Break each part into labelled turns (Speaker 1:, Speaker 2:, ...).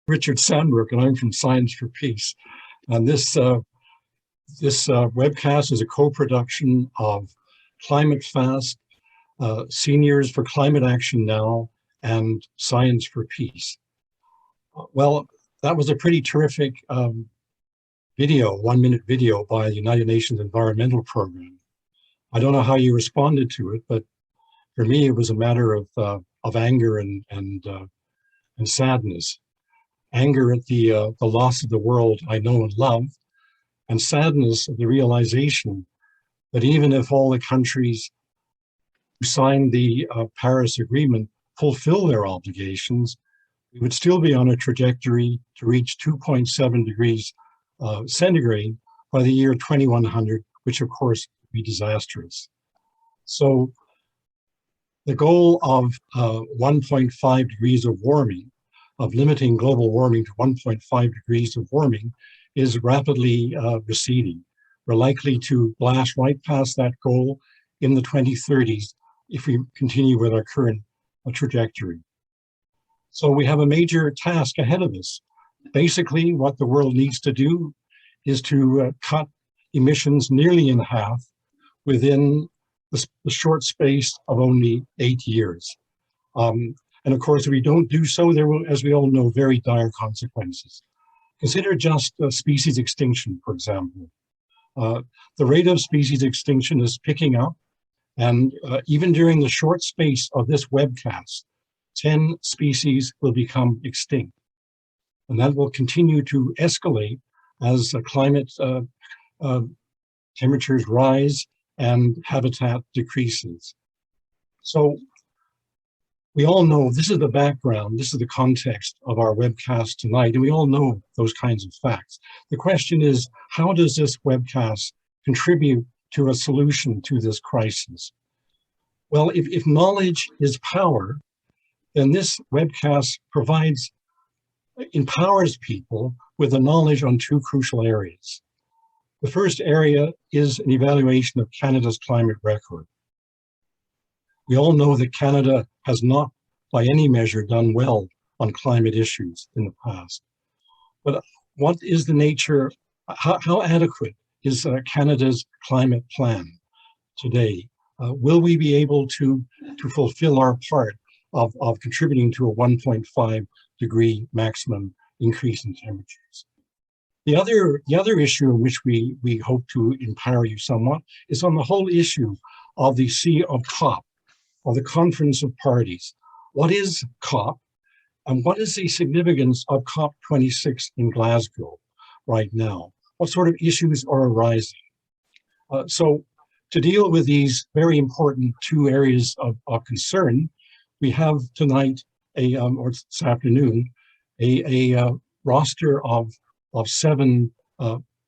Speaker 1: Richard Sandbrook, and I'm from Science for Peace. And this webcast is a co-production of ClimateFast, Seniors for Climate Action Now, and Science for Peace. Well, that was a pretty terrific video, 1-minute video by the United Nations Environmental Program. I don't know how you responded to it, but for me, it was a matter of anger and sadness. Anger at the loss of the world I know and love, and sadness at the realization that even if all the countries who signed the Paris Agreement fulfill their obligations, we would still be on a trajectory to reach 2.7 degrees centigrade by the year 2100, which of course would be disastrous. So the goal of 1.5 degrees of warming, of limiting global warming to 1.5 degrees of warming, is rapidly receding. We're likely to blast right past that goal in the 2030s if we continue with our current trajectory. So we have a major task ahead of us. Basically, what the world needs to do is to cut emissions nearly in half within the short space of only 8 years. And of course, if we don't do so, there will, as we all know, very dire consequences. Consider just species extinction, for example. The rate of species extinction is picking up, and even during the short space of this webcast, 10 species will become extinct. And that will continue to escalate as climate temperatures rise and habitat decreases. So we all know this is the background, this is the context of our webcast tonight, and we all know those kinds of facts. The question is, how does this webcast contribute to a solution to this crisis? Well, if knowledge is power, then this webcast empowers people with the knowledge on two crucial areas. The first area is an evaluation of Canada's climate record. We all know that Canada has not, by any measure, done well on climate issues in the past. But what is the nature, how adequate is Canada's climate plan today? Will we be able to fulfill our part of contributing to a 1.5 degree maximum increase in temperatures? The other issue in which we hope to empower you somewhat is on the whole issue of COP, of the Conference of Parties. What is COP, and what is the significance of COP26 in Glasgow right now? What sort of issues are arising? So to deal with these very important two areas of concern, we have tonight, or this afternoon, a roster of 7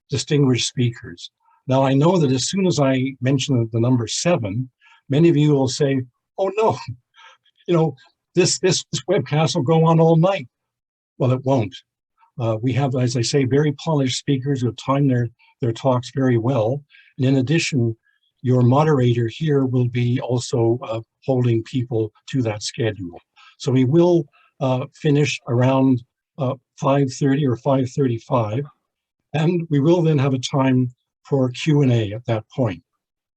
Speaker 1: distinguished speakers. Now, I know that as soon as I mention the number 7, many of you will say, oh no, this webcast will go on all night. Well, it won't. We have, as I say, very polished speakers who have timed their talks very well. And in addition, your moderator here will be also holding people to that schedule. So we will finish around 5:30 or 5:35, and we will then have a time for Q&A at that point.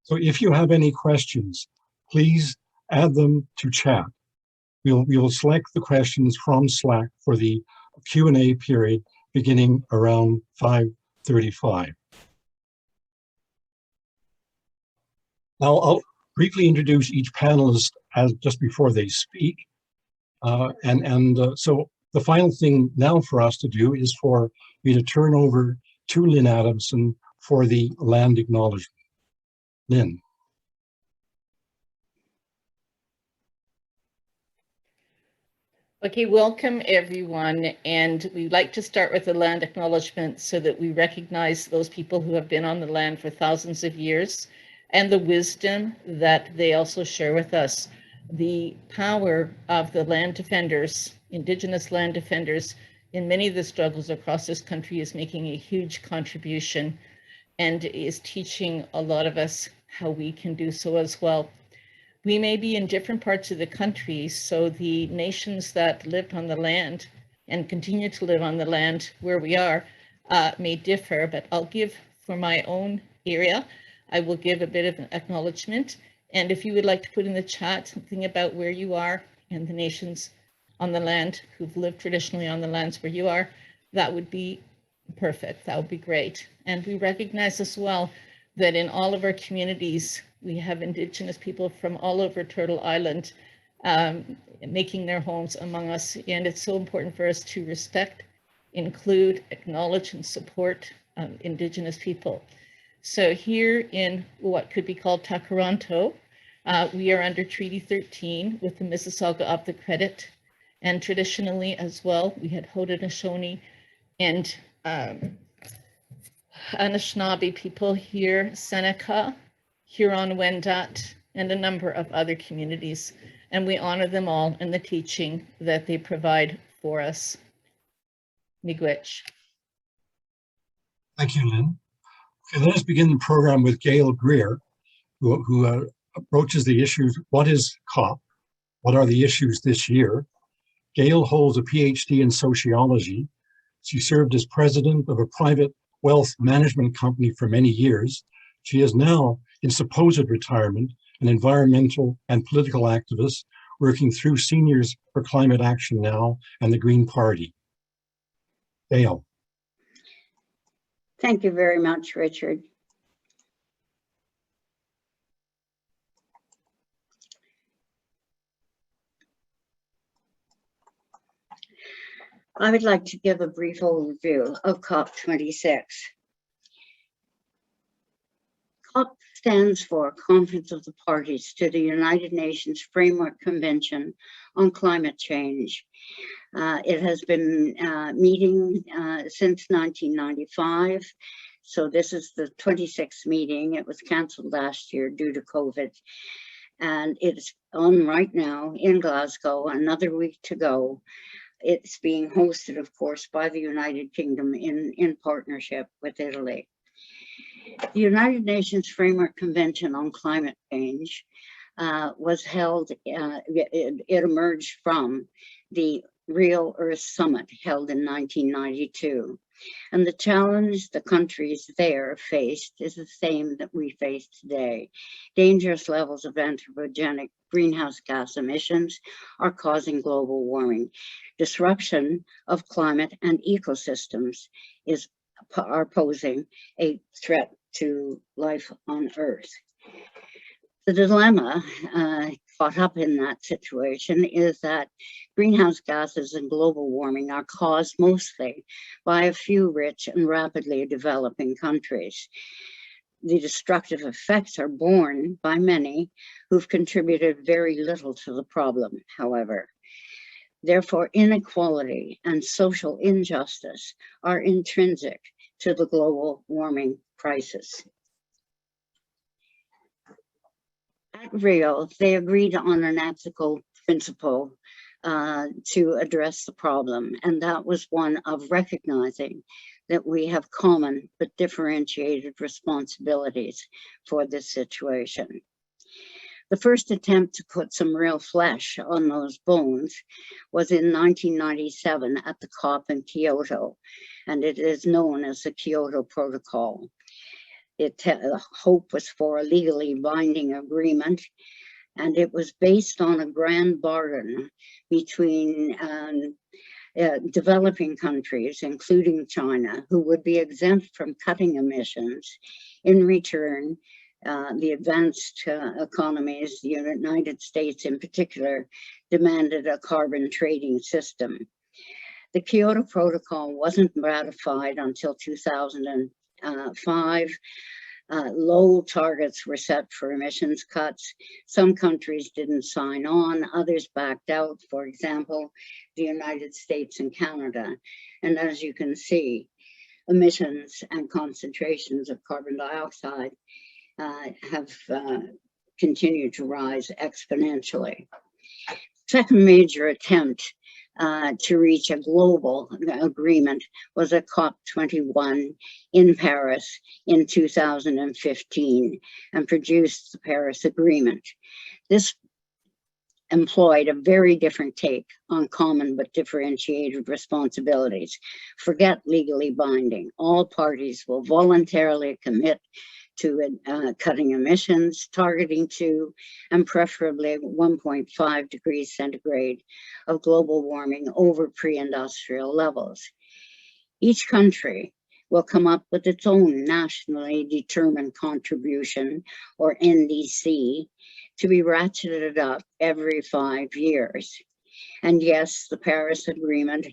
Speaker 1: So if you have any questions, please add them to chat. We will select the questions from Slack for the Q&A period beginning around 5:35. Now, I'll briefly introduce each panelist just before they speak. So the final thing now for us to do is for me to turn over to Lyn Adamson for the land acknowledgement. Lyn.
Speaker 2: Okay, welcome everyone. And we'd like to start with the land acknowledgement so that we recognize those people who have been on the land for thousands of years and the wisdom that they also share with us. The power of the land defenders, Indigenous land defenders, in many of the struggles across this country is making a huge contribution and is teaching a lot of us how we can do so as well. We may be in different parts of the country, so the nations that lived on the land and continue to live on the land where we are may differ, but I'll give for my own area, I will give a bit of an acknowledgement. And if you would like to put in the chat something about where you are and the nations on the land who've lived traditionally on the lands where you are, that would be perfect. That would be great. And we recognize as well that in all of our communities, we have Indigenous people from all over Turtle Island making their homes among us. And it's so important for us to respect, include, acknowledge, and support Indigenous people. So here in what could be called Takaranto, we are under Treaty 13 with the Mississauga of the Credit. And traditionally as well, we had Haudenosaunee and Anishinaabe people here, Seneca, Huron-Wendat, and a number of other communities. And we honor them all in the teaching that they provide for us. Miigwech.
Speaker 1: Thank you, Lyn. Okay, let us begin the program with Gail Greer, who approaches the issues. What is COP? What are the issues this year? Gail holds a PhD in sociology. She served as president of a private wealth management company for many years. She is now in supposed retirement, an environmental and political activist working through Seniors for Climate Action Now and the Green Party. Gail.
Speaker 3: Thank you very much, Richard. I would like to give a brief overview of COP26. COP stands for Conference of the Parties to the United Nations Framework Convention on Climate Change. It has been meeting since 1995. So this is the 26th meeting. It was canceled last year due to COVID. And it's on right now in Glasgow, another week to go. It's being hosted, of course, by the United Kingdom in partnership with Italy. The United Nations Framework Convention on Climate Change was held, it emerged from the Real Earth Summit held in 1992. And the challenge the countries there faced is the same that we face today. Dangerous levels of anthropogenic greenhouse gas emissions are causing global warming. Disruption of climate and ecosystems are posing a threat to life on Earth. The dilemma caught up in that situation is that greenhouse gases and global warming are caused mostly by a few rich and rapidly developing countries. The destructive effects are borne by many who've contributed very little to the problem, however. Therefore, inequality and social injustice are intrinsic to the global warming crisis. At Rio, they agreed on an ethical principle to address the problem, and that was one of recognizing that we have common but differentiated responsibilities for this situation. The first attempt to put some real flesh on those bones was in 1997 at the COP in Kyoto, and it is known as the Kyoto Protocol. The hope was for a legally binding agreement, and it was based on a grand bargain between developing countries, including China, who would be exempt from cutting emissions. In return, the advanced economies, the United States in particular, demanded a carbon trading system. The Kyoto Protocol wasn't ratified until 2005. Low targets were set for emissions cuts. Some countries didn't sign on, others backed out, for example, the United States and Canada. And as you can see, emissions and concentrations of carbon dioxide have continued to rise exponentially. Second major attempt to reach a global agreement was at COP21 in Paris in 2015 and produced the Paris Agreement. This employed a very different take on common but differentiated responsibilities. Forget legally binding. All parties will voluntarily commit to cutting emissions, targeting 2 and preferably 1.5 degrees centigrade of global warming over pre-industrial levels. Each country will come up with its own nationally determined contribution, or NDC, to be ratcheted up every 5 years. And yes, the Paris Agreement,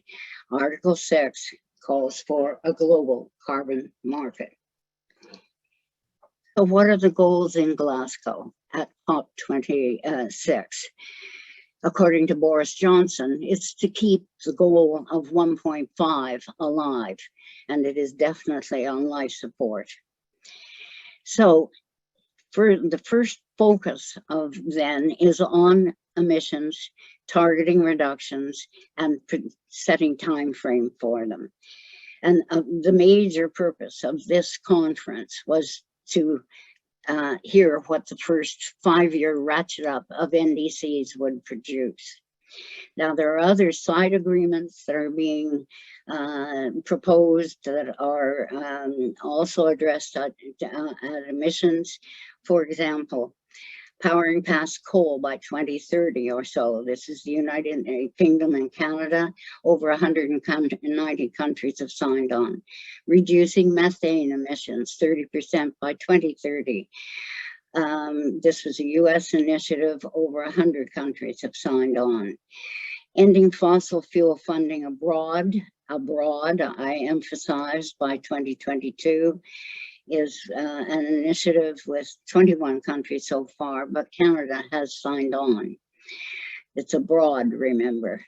Speaker 3: Article 6, calls for a global carbon market. So what are the goals in Glasgow at COP26? According to Boris Johnson, it's to keep the goal of 1.5 alive, and it is definitely on life support. So for the first focus of then is on emissions, targeting reductions, and setting time frame for them. And the major purpose of this conference was to hear what the first 5-year ratchet up of NDCs would produce. Now, there are other side agreements that are being proposed that are also addressed at emissions. For example, powering past coal by 2030 or so. This is the United Kingdom and Canada. Over 190 countries have signed on. Reducing methane emissions 30% by 2030. This was a US initiative. Over 100 countries have signed on. Ending fossil fuel funding abroad, I emphasized, by 2022. Is an initiative with 21 countries so far, but Canada has signed on. It's abroad, remember.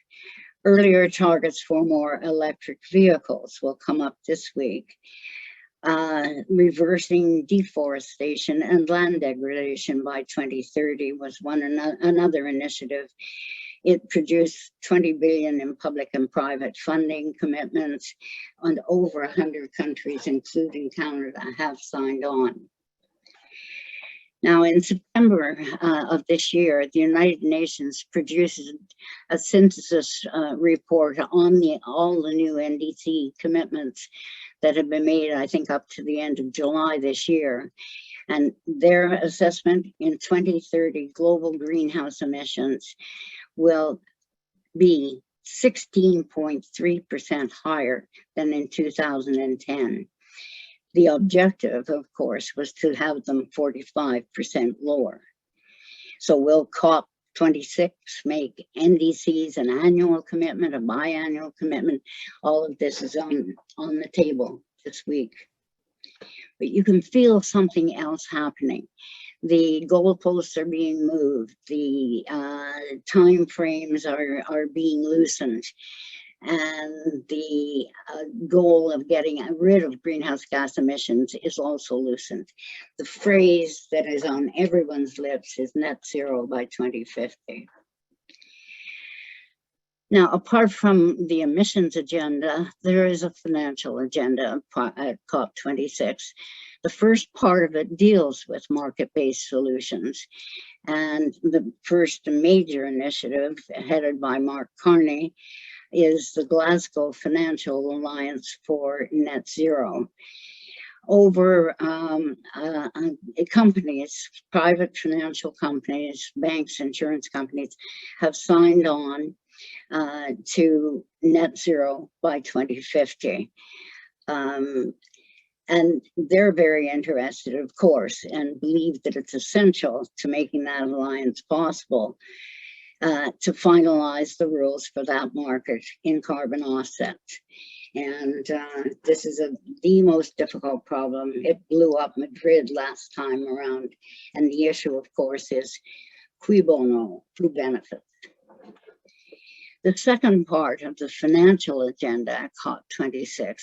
Speaker 3: Earlier targets for more electric vehicles will come up this week. Reversing deforestation and land degradation by 2030 was another initiative. It produced 20 billion in public and private funding commitments, and over 100 countries, including Canada, have signed on. Now, in September of this year, the United Nations produces a synthesis report on all the new NDC commitments that have been made, I think, up to the end of July this year. And their assessment in 2030, global greenhouse emissions will be 16.3% higher than in 2010. The objective, of course, was to have them 45% lower. So will COP26 make NDCs an annual commitment, a biannual commitment? All of this is on the table this week. But you can feel something else happening. The goalposts are being moved, the time frames are being loosened, and the goal of getting rid of greenhouse gas emissions is also loosened. The phrase that is on everyone's lips is net zero by 2050. Now, apart from the emissions agenda, there is a financial agenda at COP26. The first part of it deals with market-based solutions. And the first major initiative, headed by Mark Carney, is the Glasgow Financial Alliance for Net Zero. Over companies, private financial companies, banks, insurance companies have signed on to net zero by 2050. And they're very interested, of course, and believe that it's essential to making that alliance possible to finalize the rules for that market in carbon offsets. And this is the most difficult problem. It blew up Madrid last time around. And the issue, of course, is cui bono, who benefits? The second part of the financial agenda at COP26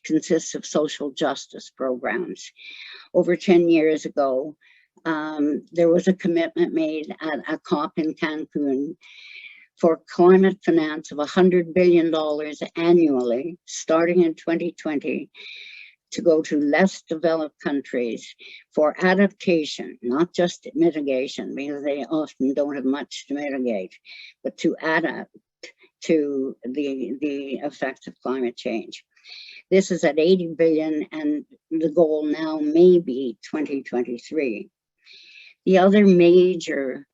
Speaker 3: consists of social justice programs. Over 10 years ago, there was a commitment made at a COP in Cancun for climate finance of $100 billion annually, starting in 2020, to go to less developed countries for adaptation, not just mitigation, because they often don't have much to mitigate, but to adapt to the effects of climate change. This is at 80 billion, and the goal now may be 2023. The other major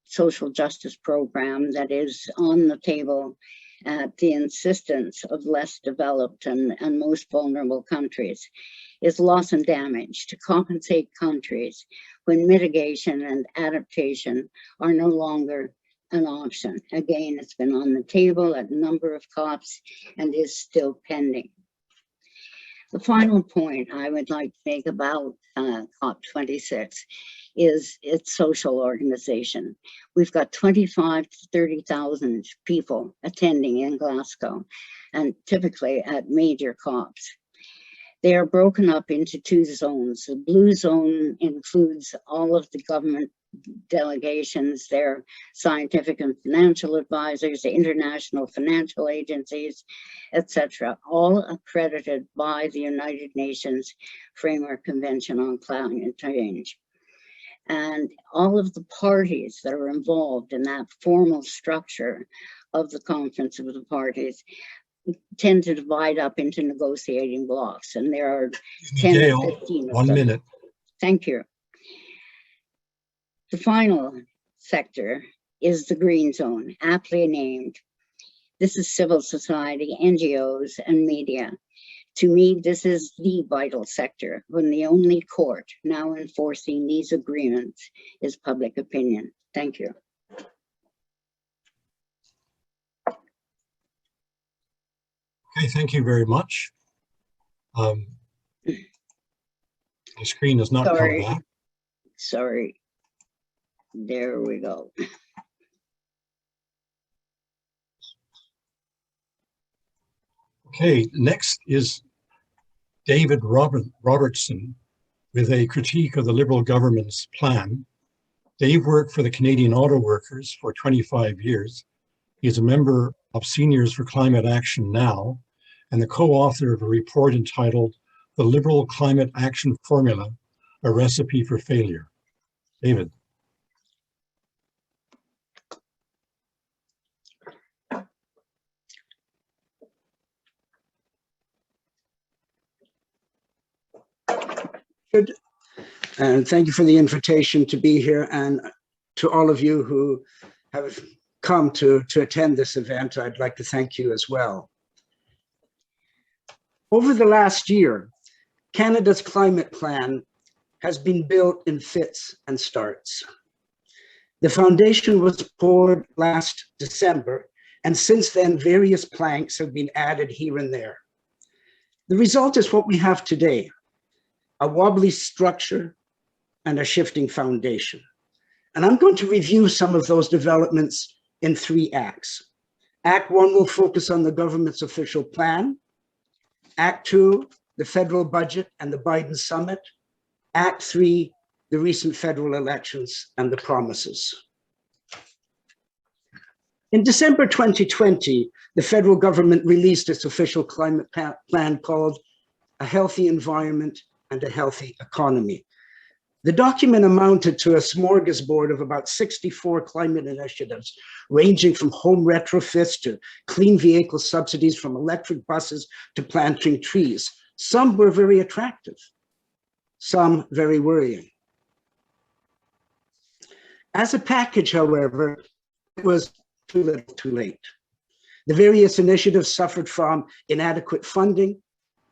Speaker 3: social justice program that is on the table at the insistence of less developed and most vulnerable countries is loss and damage, to compensate countries when mitigation and adaptation are no longer an option. Again, it's been on the table at a number of COPs and is still pending. The final point I would like to make about COP26 is its social organization. We've got 25 to 30,000 people attending in Glasgow, and typically at major COPs. They are broken up into two zones. The blue zone includes all of the government delegations, their scientific and financial advisors, the international financial agencies, etc., all accredited by the United Nations Framework Convention on Climate Change. And all of the parties that are involved in that formal structure of the Conference of the Parties tend to divide up into negotiating blocks, and there are 10
Speaker 1: Gail,
Speaker 3: to 15 of
Speaker 1: 1
Speaker 3: them.
Speaker 1: minute.
Speaker 3: Thank you. The final sector is the green zone, aptly named. This is civil society, NGOs, and media. To me, this is the vital sector, when the only court now enforcing these agreements is public opinion. Thank you.
Speaker 1: Okay, thank you very much. The screen has not come back.
Speaker 3: Sorry. There we go.
Speaker 1: Okay, next is David Robertson with a critique of the Liberal government's plan. Dave worked for the Canadian Auto Workers for 25 years. He is a member of Seniors for Climate Action Now and the co-author of a report entitled The Liberal Climate Action Formula, a Recipe for Failure. David.
Speaker 4: Good. And thank you for the invitation to be here, and to all of you who have come to attend this event, I'd like to thank you as well. Over the last year, Canada's climate plan has been built in fits and starts. The foundation was poured last December, and since then, various planks have been added here and there. The result is what we have today: a wobbly structure and a shifting foundation. And I'm going to review some of those developments in 3 acts. Act 1 will focus on the government's official plan. Act 2, the federal budget and the Biden summit. Act 3, the recent federal elections and the promises. In December 2020, the federal government released its official climate plan called A Healthy Environment and a Healthy Economy. The document amounted to a smorgasbord of about 64 climate initiatives, ranging from home retrofits to clean vehicle subsidies, from electric buses to planting trees. Some were very attractive, some very worrying. As a package, however, it was too little too late. The various initiatives suffered from inadequate funding,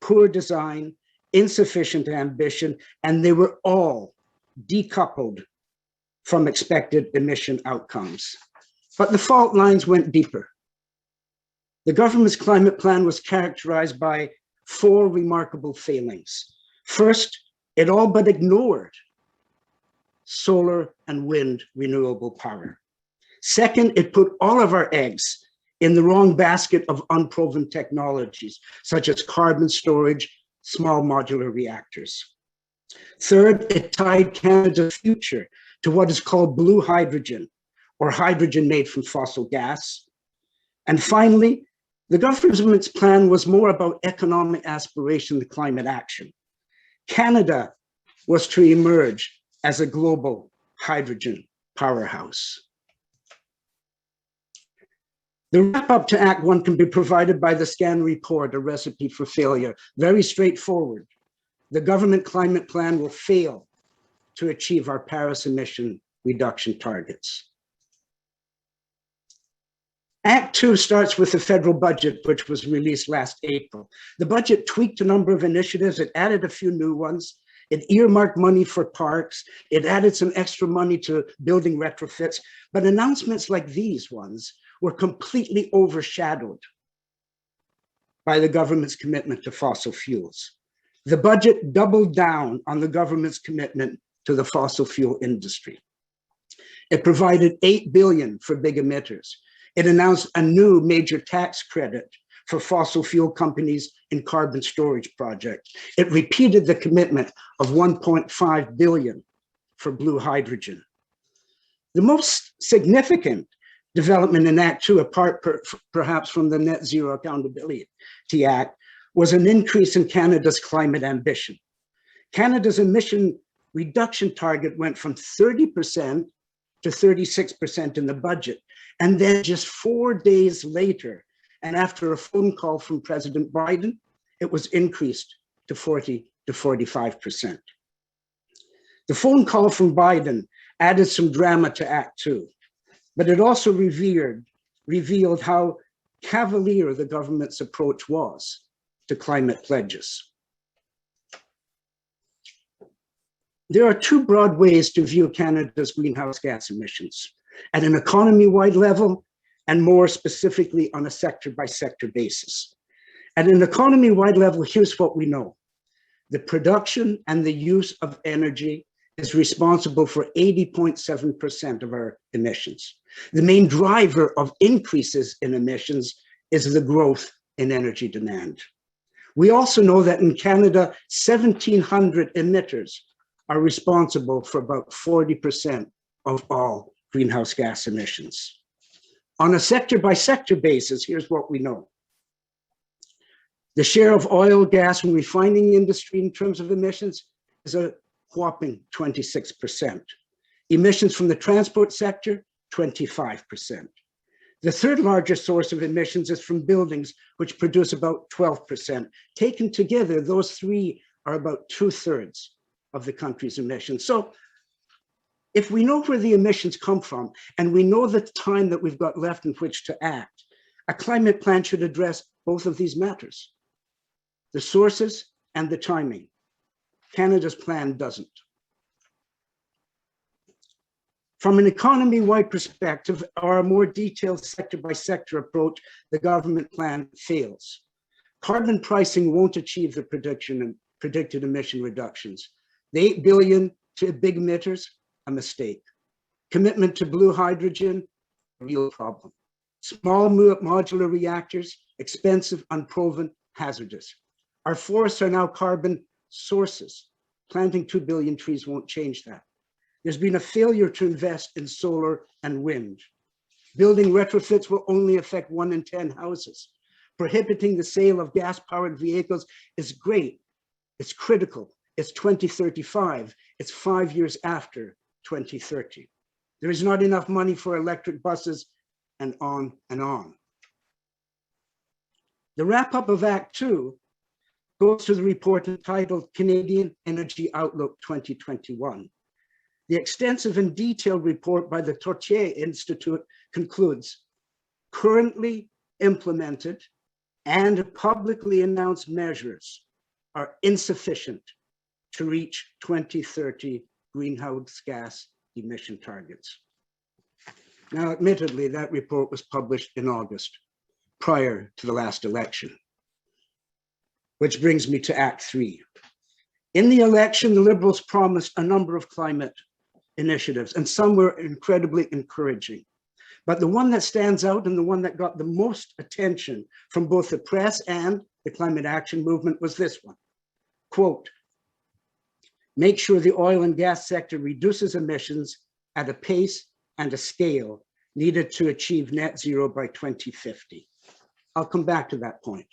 Speaker 4: poor design, insufficient ambition, and they were all decoupled from expected emission outcomes. But the fault lines went deeper. The government's climate plan was characterized by 4 remarkable failings. First, it all but ignored solar and wind renewable power. Second, it put all of our eggs in the wrong basket of unproven technologies, such as carbon storage, small modular reactors. Third, it tied Canada's future to what is called blue hydrogen, or hydrogen made from fossil gas. And finally, The government's plan was more about economic aspiration than climate action. Canada was to emerge as a global hydrogen powerhouse. The wrap-up to Act 1 can be provided by the SCAN report, A Recipe for Failure. Very straightforward. The government climate plan will fail to achieve our Paris emission reduction targets. Act 2 starts with the federal budget, which was released last April. The budget tweaked a number of initiatives. It added a few new ones. It earmarked money for parks. It added some extra money to building retrofits. But announcements like these ones were completely overshadowed by the government's commitment to fossil fuels. The budget doubled down on the government's commitment to the fossil fuel industry. It provided $8 billion for big emitters. It announced a new major tax credit for fossil fuel companies in carbon storage projects. It repeated the commitment of $1.5 billion for blue hydrogen. The most significant development in Act 2, apart perhaps from the Net Zero Accountability Act, was an increase in Canada's climate ambition. Canada's emission reduction target went from 30% to 36% in the budget. And then just 4 days later, and after a phone call from President Biden, it was increased to 40 to 45%. The phone call from Biden added some drama to Act 2, but it also revealed how cavalier the government's approach was to climate pledges. There are two broad ways to view Canada's greenhouse gas emissions: at an economy-wide level, and more specifically on a sector-by-sector basis. At an economy-wide level, here's what we know. The production and the use of energy is responsible for 80.7% of our emissions. The main driver of increases in emissions is the growth in energy demand. We also know that in Canada, 1,700 emitters are responsible for about 40% of all greenhouse gas emissions. On a sector-by-sector basis, here's what we know. The share of oil, gas, and refining industry in terms of emissions is a whopping 26%. Emissions from the transport sector, 25%. The third largest source of emissions is from buildings, which produce about 12%. Taken together, those three are about 2/3 of the country's emissions. So if we know where the emissions come from, and we know the time that we've got left in which to act, a climate plan should address both of these matters, the sources and the timing. Canada's plan doesn't. From an economy-wide perspective, or a more detailed sector-by-sector approach, the government plan fails. Carbon pricing won't achieve the predicted emission reductions. The $8 billion to big emitters, a mistake. Commitment to blue hydrogen, a real problem. Small modular reactors, expensive, unproven, hazardous. Our forests are now carbon sources. Planting 2 billion trees won't change that. There's been a failure to invest in solar and wind. Building retrofits will only affect 1 in 10 houses. Prohibiting the sale of gas-powered vehicles is great. It's critical. It's 2035. It's 5 years after 2030. There is not enough money for electric buses, and on and on. The wrap-up of Act 2 goes to the report entitled Canadian Energy Outlook 2021. The extensive and detailed report by the Tortier Institute concludes, currently implemented and publicly announced measures are insufficient to reach 2030 greenhouse gas emission targets. Now, admittedly, that report was published in August, prior to the last election. Which brings me to Act 3. In the election, the Liberals promised a number of climate initiatives, and some were incredibly encouraging. But the one that stands out and the one that got the most attention from both the press and the climate action movement was this one. Quote, make sure the oil and gas sector reduces emissions at a pace and a scale needed to achieve net zero by 2050. I'll come back to that point.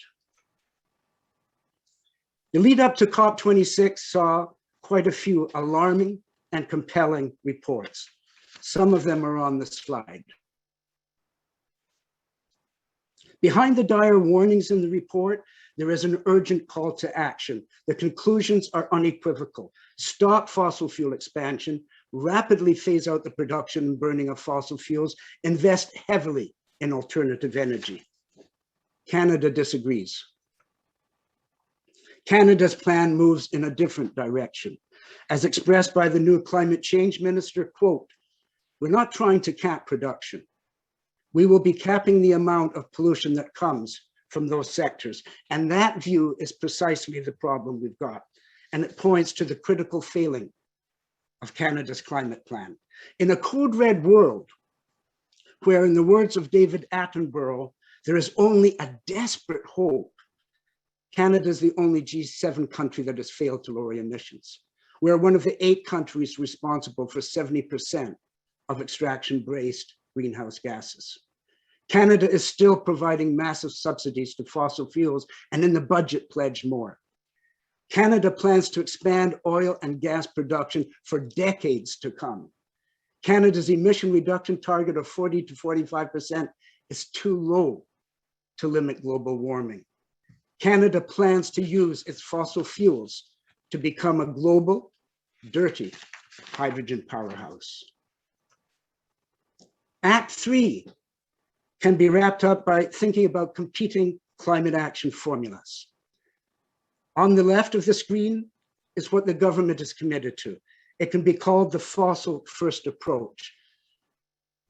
Speaker 4: The lead up to COP26 saw quite a few alarming and compelling reports. Some of them are on the slide. Behind the dire warnings in the report, there is an urgent call to action. The conclusions are unequivocal. Stop fossil fuel expansion, rapidly phase out the production and burning of fossil fuels, invest heavily in alternative energy. Canada disagrees. Canada's plan moves in a different direction. As expressed by the new climate change minister, quote, "We're not trying to cap production. We will be capping the amount of pollution that comes from those sectors." And that view is precisely the problem we've got. And it points to the critical failing of Canada's climate plan. In a code red world, where in the words of David Attenborough, there is only a desperate hope, Canada is the only G7 country that has failed to lower emissions. We're one of the 8 countries responsible for 70% of extraction-based greenhouse gases. Canada is still providing massive subsidies to fossil fuels, and in the budget pledged more. Canada plans to expand oil and gas production for decades to come. Canada's emission reduction target of 40 to 45% is too low to limit global warming. Canada plans to use its fossil fuels to become a global, dirty hydrogen powerhouse. Act 3 can be wrapped up by thinking about competing climate action formulas. On the left of the screen is what the government is committed to. It can be called the fossil first approach.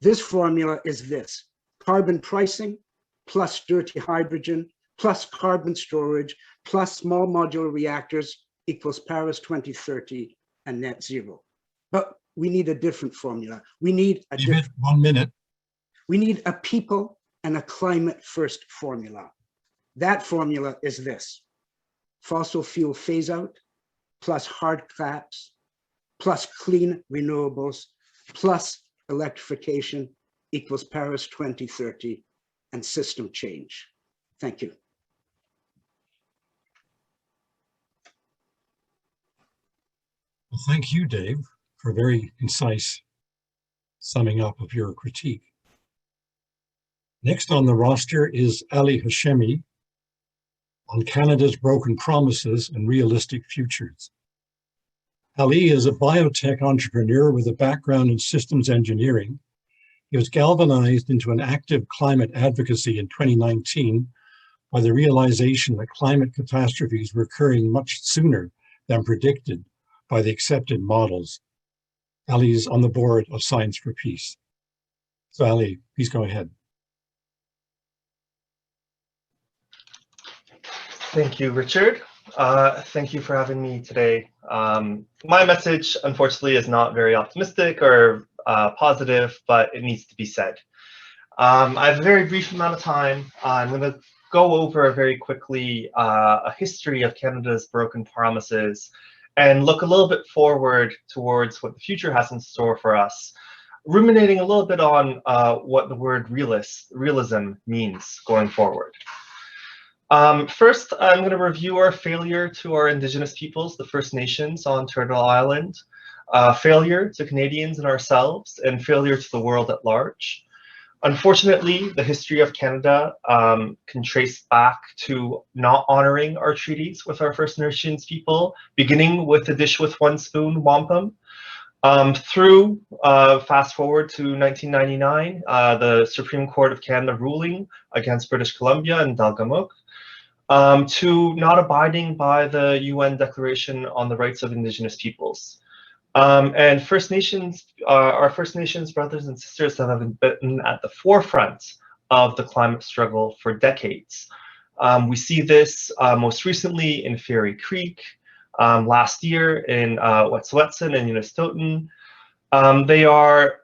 Speaker 4: This formula is this: carbon pricing plus dirty hydrogen plus carbon storage plus small modular reactors equals Paris 2030 and net zero. But we need a different formula. We need a different
Speaker 1: 1 minute.
Speaker 4: We need a people and a climate first formula. That formula is this: fossil fuel phase out plus hard caps plus clean renewables plus electrification equals Paris 2030 and system change. Thank you.
Speaker 1: Well, thank you, Dave, for a very concise summing up of your critique. Next on the roster is Ali Hashemi on Canada's broken promises and realistic futures. Ali is a biotech entrepreneur with a background in systems engineering. He was galvanized into an active climate advocacy in 2019 by the realization that climate catastrophes were occurring much sooner than predicted by the accepted models. Ali is on the board of Science for Peace. So Ali, please go ahead.
Speaker 5: Thank you, Richard. Thank you for having me today. My message, unfortunately, is not very optimistic or positive, but it needs to be said. I have a very brief amount of time. I'm going to go over very quickly a history of Canada's broken promises and look a little bit forward towards what the future has in store for us, ruminating a little bit on what the word realism means going forward. First, I'm going to review our failure to our Indigenous peoples, the First Nations on Turtle Island, failure to Canadians and ourselves, and failure to the world at large. Unfortunately, the history of Canada can trace back to not honoring our treaties with our First Nations people, beginning with the dish with one spoon wampum, through fast forward to 1999, the Supreme Court of Canada ruling against British Columbia and Delgamuukw, to not abiding by the UN Declaration on the Rights of Indigenous Peoples. And First Nations, our First Nations brothers and sisters have been at the forefront of the climate struggle for decades. We see this most recently in Fairy Creek, last year in Wet'suwet'en and Unistoten. They are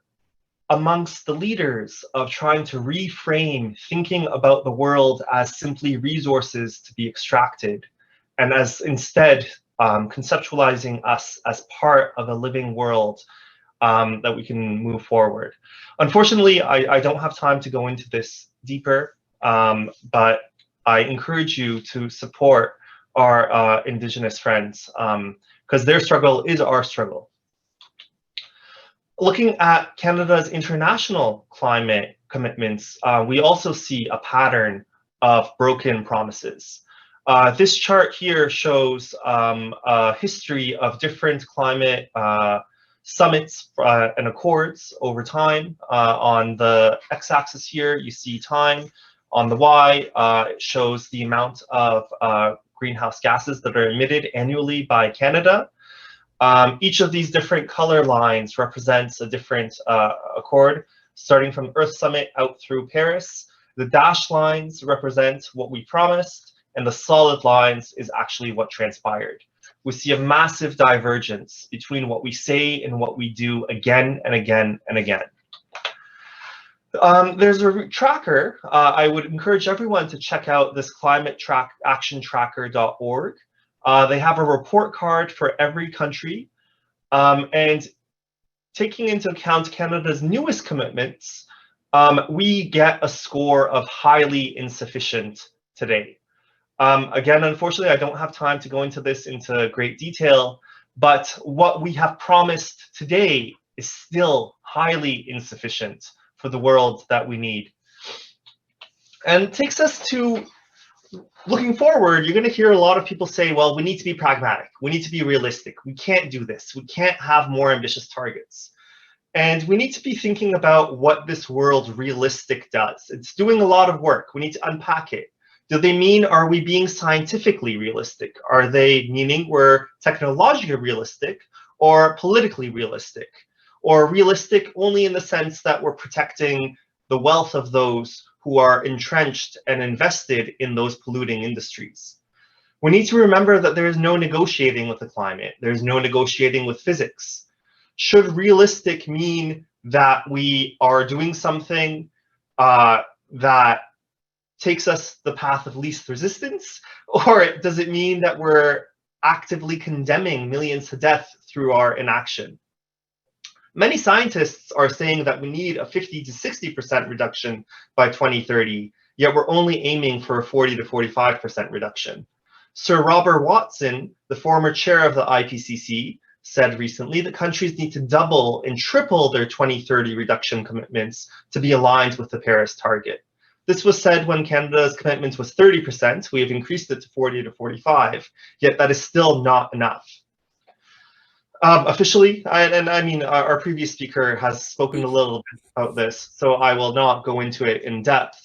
Speaker 5: amongst the leaders of trying to reframe thinking about the world as simply resources to be extracted, and as instead conceptualizing us as part of a living world that we can move forward. Unfortunately, I don't have time to go into this deeper but I encourage you to support our Indigenous friends, because their struggle is our struggle. Looking at Canada's international climate commitments, we also see a pattern of broken promises. This chart here shows a history of different climate summits and accords over time. On the x-axis here, you see time. On the y, it shows the amount of greenhouse gases that are emitted annually by Canada. Each of these different color lines represents a different accord, starting from Earth Summit out through Paris. The dashed lines represent what we promised, and the solid lines is actually what transpired. We see a massive divergence between what we say and what we do again and again and again. There's a tracker. I would encourage everyone to check out this climateactiontracker.org. They have a report card for every country, and taking into account Canada's newest commitments, we get a score of highly insufficient today. Again, unfortunately, I don't have time to go into this into great detail, but what we have promised today is still highly insufficient for the world that we need. And it takes us to looking forward. You're going to hear a lot of people say, well, we need to be pragmatic. We need to be realistic. We can't do this. We can't have more ambitious targets. And we need to be thinking about what this world realistic does. It's doing a lot of work. We need to unpack it. Do they mean, are we being scientifically realistic? Are they meaning we're technologically realistic or politically realistic? Or realistic only in the sense that we're protecting the wealth of those who are entrenched and invested in those polluting industries? We need to remember that there is no negotiating with the climate. There's no negotiating with physics. Should realistic mean that we are doing something that takes us the path of least resistance? Or does it mean that we're actively condemning millions to death through our inaction? Many scientists are saying that we need a 50 to 60% reduction by 2030, yet we're only aiming for a 40 to 45% reduction. Sir Robert Watson, the former chair of the IPCC, said recently that countries need to double and triple their 2030 reduction commitments to be aligned with the Paris target. This was said when Canada's commitment was 30%. We have increased it to 40 to 45, yet that is still not enough. Officially, and I mean, our previous speaker has spoken a little bit about this, so I will not go into it in depth,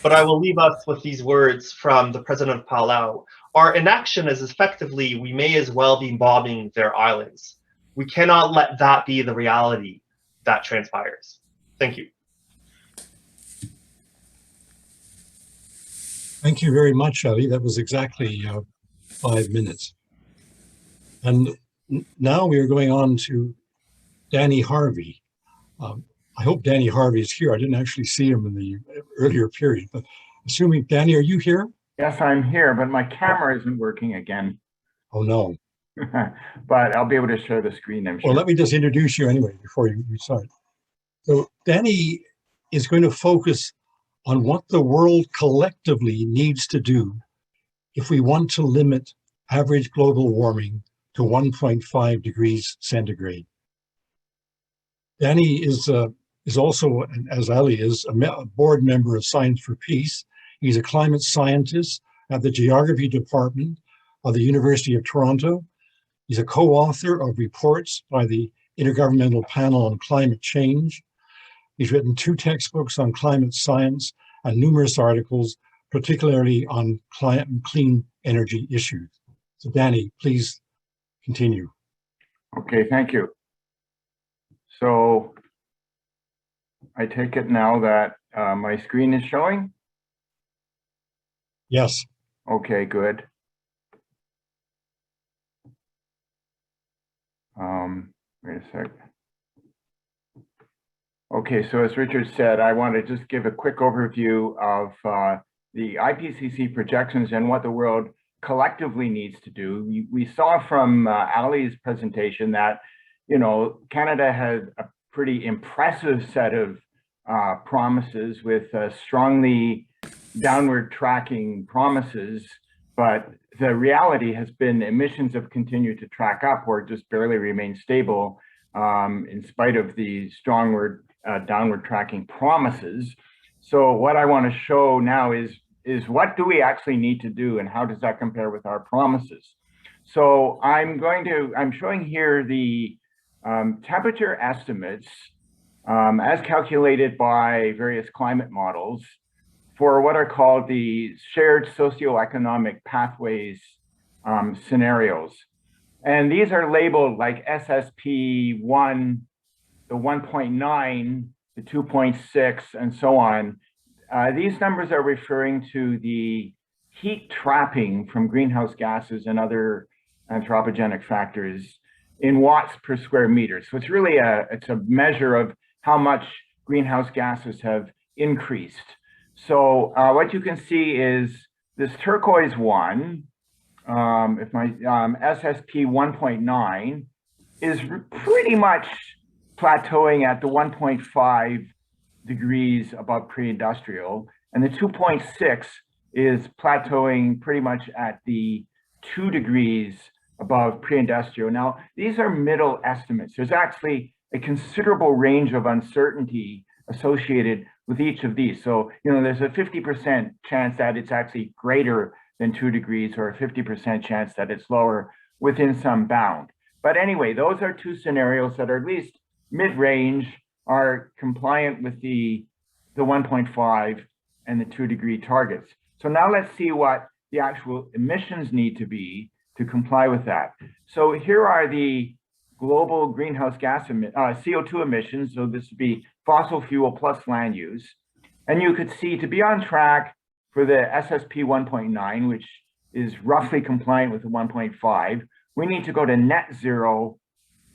Speaker 5: but I will leave us with these words from the president of Palau. Our inaction is effectively, we may as well be bombing their islands. We cannot let that be the reality that transpires. Thank you.
Speaker 1: Thank you very much, Ali. That was exactly 5 minutes. And now we are going on to Danny Harvey. I hope Danny Harvey is here. I didn't actually see him in the earlier period, but assuming, Danny, are you here?
Speaker 6: Yes, I'm here, but my camera isn't working again.
Speaker 1: Oh, no.
Speaker 6: But I'll be able to share the screen, I'm sure.
Speaker 1: Well, let me just introduce you anyway before you start. So Danny is going to focus on what the world collectively needs to do if we want to limit average global warming to 1.5 degrees centigrade. Danny is also, as Ali is, a board member of Science for Peace. He's a climate scientist at the Geography Department of the University of Toronto. He's a co-author of reports by the Intergovernmental Panel on Climate Change. He's written 2 textbooks on climate science and numerous articles, particularly on clean energy issues. So Danny, please continue.
Speaker 6: Okay, thank you. So I take it now that my screen is showing?
Speaker 1: Yes.
Speaker 6: Okay, good. Wait a sec. Okay, so as Richard said, I want to just give a quick overview of the IPCC projections and what the world collectively needs to do. We saw from Ali's presentation that, you know, Canada had a pretty impressive set of promises with strongly downward tracking promises, but the reality has been emissions have continued to track up or just barely remain stable in spite of the downward tracking promises. So what I want to show now is what do we actually need to do and how does that compare with our promises? So I'm showing here the temperature estimates as calculated by various climate models for what are called the shared socioeconomic pathways scenarios. And these are labeled like SSP1, the 1.9, the 2.6, and so on. These numbers are referring to the heat trapping from greenhouse gases and other anthropogenic factors in watts per square meter. So it's really it's a measure of how much greenhouse gases have increased. So what you can see is this turquoise one, if my SSP 1.9 is pretty much plateauing at the 1.5 degrees above pre-industrial, and the 2.6 is plateauing pretty much at the 2 degrees above pre-industrial. Now, these are middle estimates. There's actually a considerable range of uncertainty associated with each of these. So, there's a 50% chance that it's actually greater than 2 degrees or a 50% chance that it's lower within some bound. But anyway, those are two scenarios that are at least mid-range, are compliant with the 1.5 and the 2 degree targets. So now let's see what the actual emissions need to be to comply with that. So here are the global greenhouse gas CO2 emissions. So this would be fossil fuel plus land use. And you could see to be on track for the SSP 1.9, which is roughly compliant with the 1.5, we need to go to net zero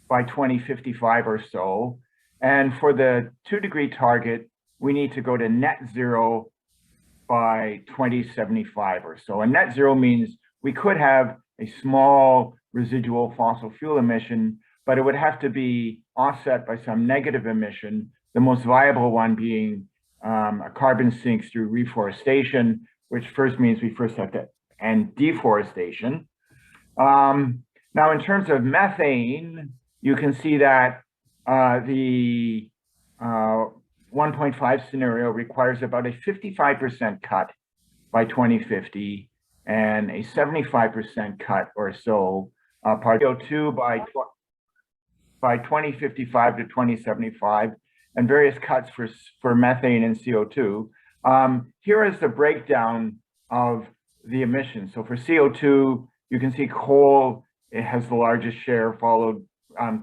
Speaker 6: by 2055 or so. And for the 2 degree target, we need to go to net zero by 2075 or so. And net zero means we could have a small residual fossil fuel emission, but it would have to be offset by some negative emission, the most viable one being a carbon sink through reforestation, which first means we first have to end deforestation. Now, in terms of methane, you can see that the 1.5 scenario requires about a 55% cut by 2050 and a 75% cut or so part CO2 by 2055 to 2075, and various cuts for methane and CO2. Here is the breakdown of the emissions. So for CO2, you can see coal, it has the largest share, followed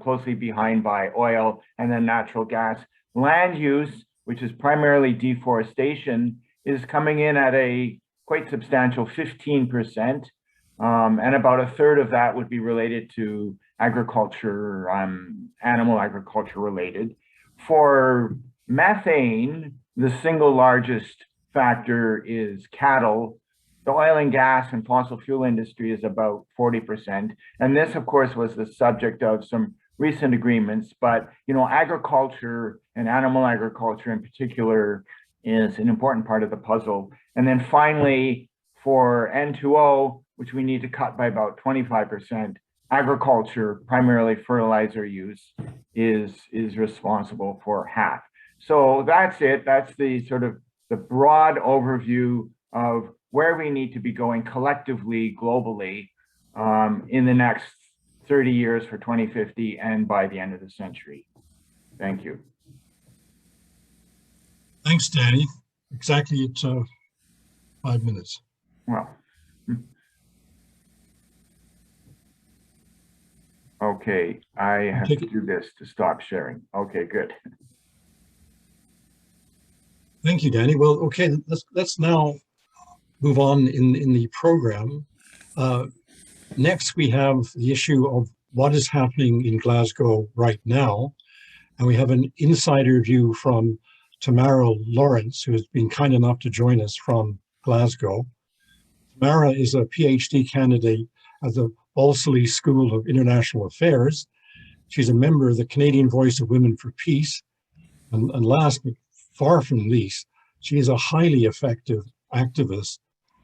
Speaker 6: closely behind by oil and then natural gas. Land use, which is primarily deforestation, is coming in at a quite substantial 15%, and about a third of that would be related to agriculture, animal agriculture related. For methane, the single largest factor is cattle. The oil and gas and fossil fuel industry is about 40%. And this, of course, was the subject of some recent agreements, but agriculture and animal agriculture in particular is an important part of the puzzle. And then finally, for N2O, which we need to cut by about 25%, agriculture, primarily fertilizer use, is responsible for half. So that's it. That's the sort of the broad overview of where we need to be going collectively, globally, in the next 30 years for 2050 and by the end of the century. Thank you.
Speaker 1: Thanks, Danny. Exactly at 5 minutes.
Speaker 6: Well, okay, I have to do this to stop sharing. Okay, good.
Speaker 1: Thank you, Danny. Well, okay, let's now move on in the program. Next, we have the issue of what is happening in Glasgow right now. And we have an insider view from Tamara Lorincz, who has been kind enough to join us from Glasgow. Tamara is a PhD candidate at the Balsillie School of International Affairs. She's a member of the Canadian Voice of Women for Peace. And last but far from least, she is a highly effective activists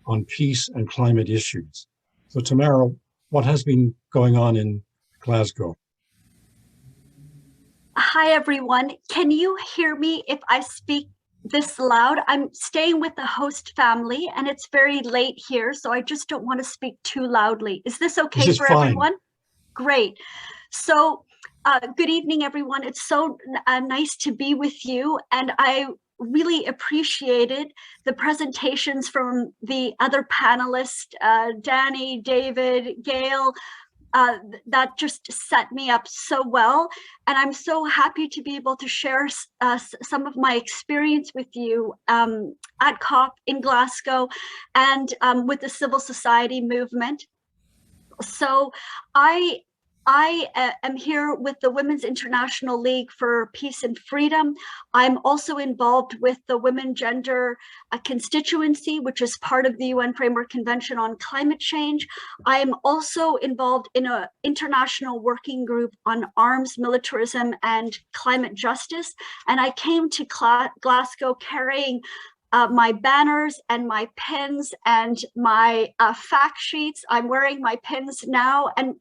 Speaker 1: on peace and climate issues. So Tamara, what has been going on in Glasgow?
Speaker 7: Hi, everyone. Can you hear me if I speak this loud? I'm staying with the host family and it's very late here, so I just don't want to speak too loudly. Is this okay for everyone? Great. So good evening, everyone. It's so nice to be with you, and I really appreciated the presentations from the other panelists, Danny, David, Gail. That just set me up so well. And I'm so happy to be able to share some of my experience with you at COP in Glasgow and with the civil society movement. So I am here with the Women's International League for Peace and Freedom. I'm also involved with the Women Gender Constituency, which is part of the UN Framework Convention on Climate Change. I'm also involved in an international working group on arms, militarism, and climate justice. And I came to Glasgow carrying my banners and my pins and my fact sheets. I'm wearing my pins now, and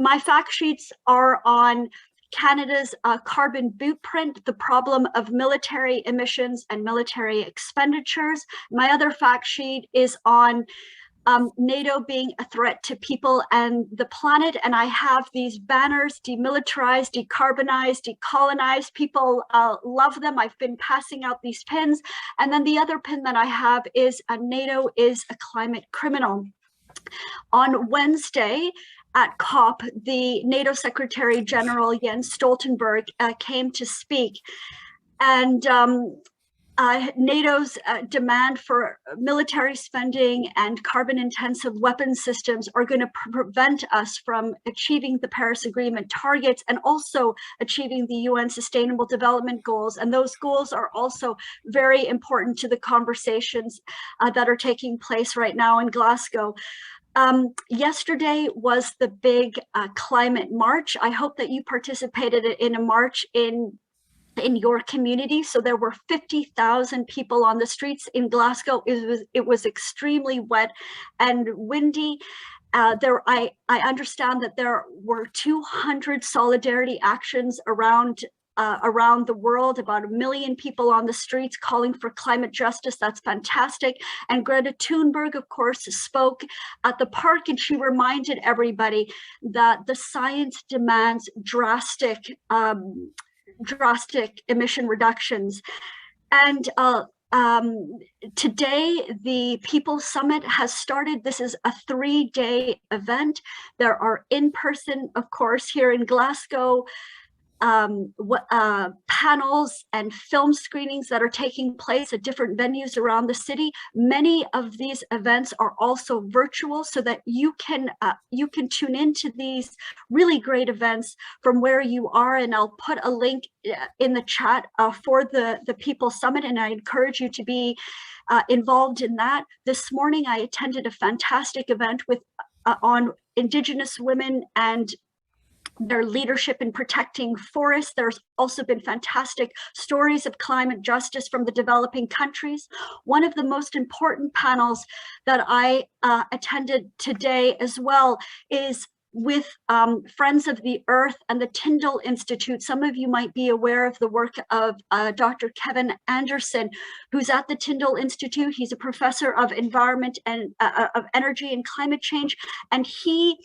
Speaker 7: my fact sheets are on Canada's carbon bootprint, the problem of military emissions and military expenditures. My other fact sheet is on NATO being a threat to people and the planet. And I have these banners: demilitarized, decarbonized, decolonized. People love them. I've been passing out these pins. And then the other pin that I have is NATO is a climate criminal. On Wednesday, at COP, the NATO Secretary General Jens Stoltenberg came to speak, and NATO's demand for military spending and carbon-intensive weapon systems are going to prevent us from achieving the Paris Agreement targets and also achieving the UN Sustainable Development Goals. And those goals are also very important to the conversations that are taking place right now in Glasgow. Yesterday was the big climate march. I hope that you participated in a march in your community. So there were 50,000 people on the streets in Glasgow. It was extremely wet and windy. I understand that there were 200 solidarity actions around the world, about 1 million people on the streets calling for climate justice. That's fantastic. And Greta Thunberg, of course, spoke at the park, and she reminded everybody that the science demands drastic emission reductions. And today, the People's Summit has started. This is a 3-day event. There are in-person, of course, here in Glasgow, panels and film screenings that are taking place at different venues around the city. Many of these events are also virtual, so that you can tune into these really great events from where you are. And I'll put a link in the chat for the People's Summit, and I encourage you to be involved in that. This morning, I attended a fantastic event with on Indigenous women and their leadership in protecting forests. There's also been fantastic stories of climate justice from the developing countries. One of the most important panels that I attended today as well is with Friends of the Earth and the Tyndall Institute. Some of you might be aware of the work of Dr. Kevin Anderson, who's at the Tyndall Institute. He's a professor of environment and of energy and climate change, and he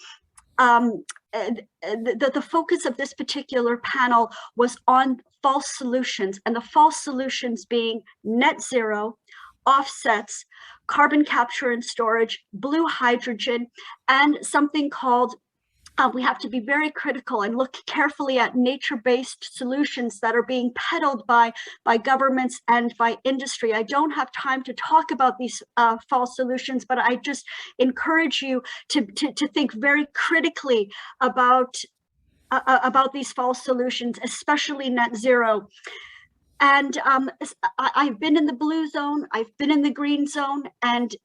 Speaker 7: the focus of this particular panel was on false solutions, and the false solutions being net zero, offsets, carbon capture and storage, blue hydrogen, and something called we have to be very critical and look carefully at nature-based solutions that are being peddled by governments and by industry. I don't have time to talk about these false solutions, but I just encourage you to think very critically about these false solutions, especially net zero. I've been in the blue zone, I've been in the green zone, and